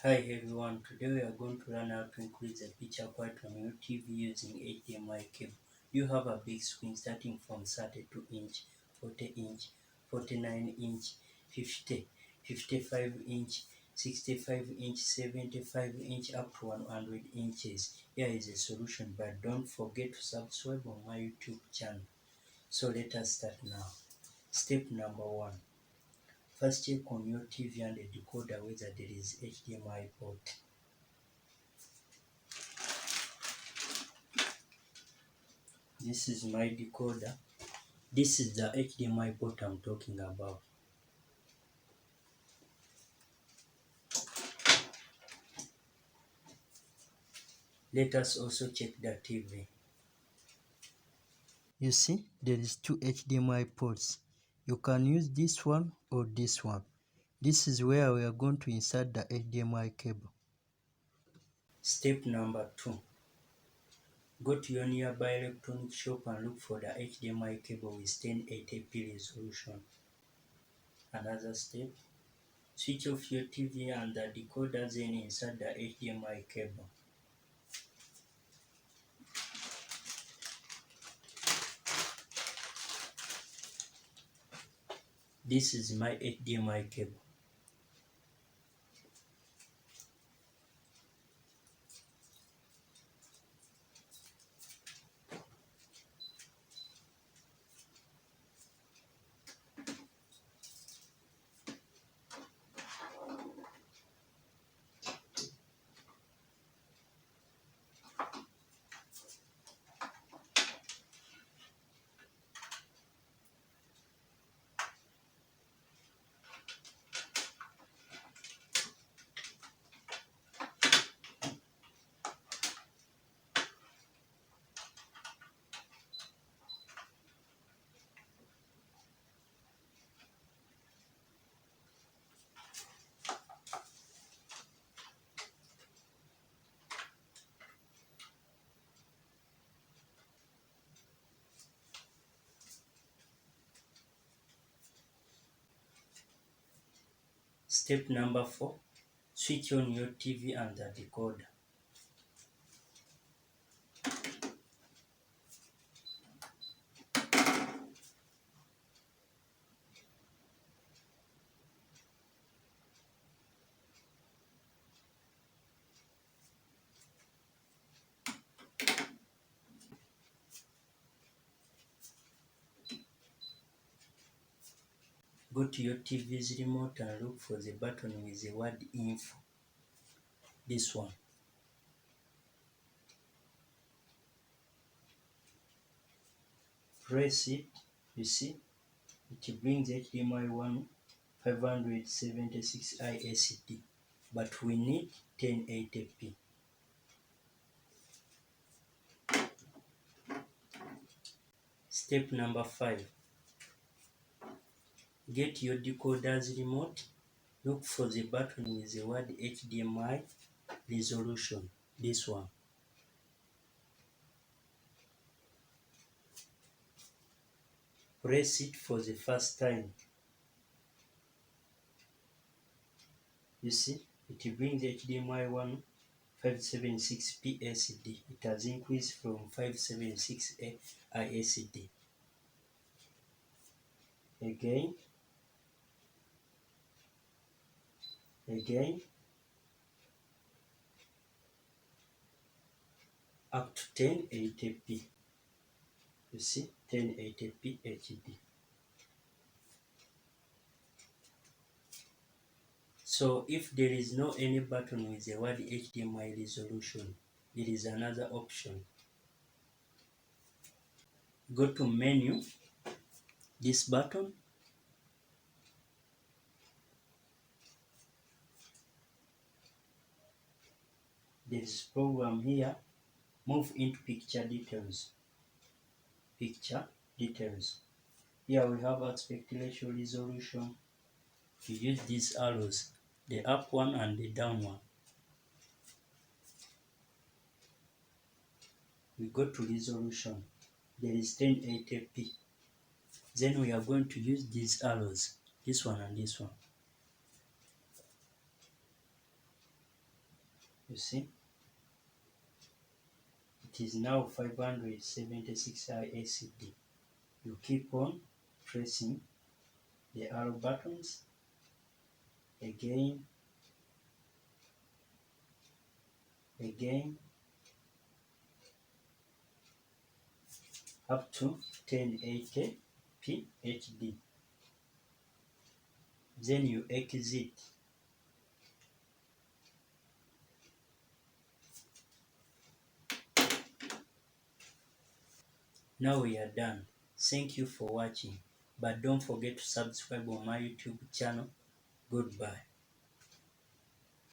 Hi everyone, today we are going to learn how to increase the picture quality on your TV using HDMI cable. You have a big screen starting from 32 inch, 40 inch, 49 inch, 50, 55 inch, 65 inch, 75 inch up to 100 inches. Here is a solution, but don't forget to subscribe on my YouTube channel. So let us start now. Step number 1. First check on your TV and the decoder whether there is HDMI port. This is my decoder. This is the HDMI port I'm talking about. Let us also check the TV. You see, there is two HDMI ports. You can use this one or this one. This is where we are going to insert the HDMI cable. Step number 2. Go to your nearby electronic shop and look for the HDMI cable with 1080p resolution. Another step. Switch off your TV and the decoder, then insert the HDMI cable. This is my HDMI cable. Step number 4. Switch on your TV and the decoder. Go to your TV's remote and look for the button with the word info. This one. Press it. You see, it brings HDMI 1 576 ISD, but we need 1080p. Step number 5. Get your decoder's remote. Look for the button with the word HDMI resolution. This one. Press it for the first time. You see, it brings HDMI 1 576 PSD. It has increased from 576 ISD. Again, up to 1080p. You see, 1080p HD. So if there is no any button with the word HDMI resolution, there is another option. Go to menu, this button, there is program here, move into picture details. Picture details. Here we have aspect ratio resolution. You use these arrows, the up one and the down one. We go to resolution. There is 1080p. Then we are going to use these arrows, this one and this one. You see, it is now 576 ISD. You keep on pressing the arrow buttons again, up to 1080p HD. Then you exit. Now we are done. Thank you for watching, but don't forget to subscribe on my YouTube channel. Goodbye.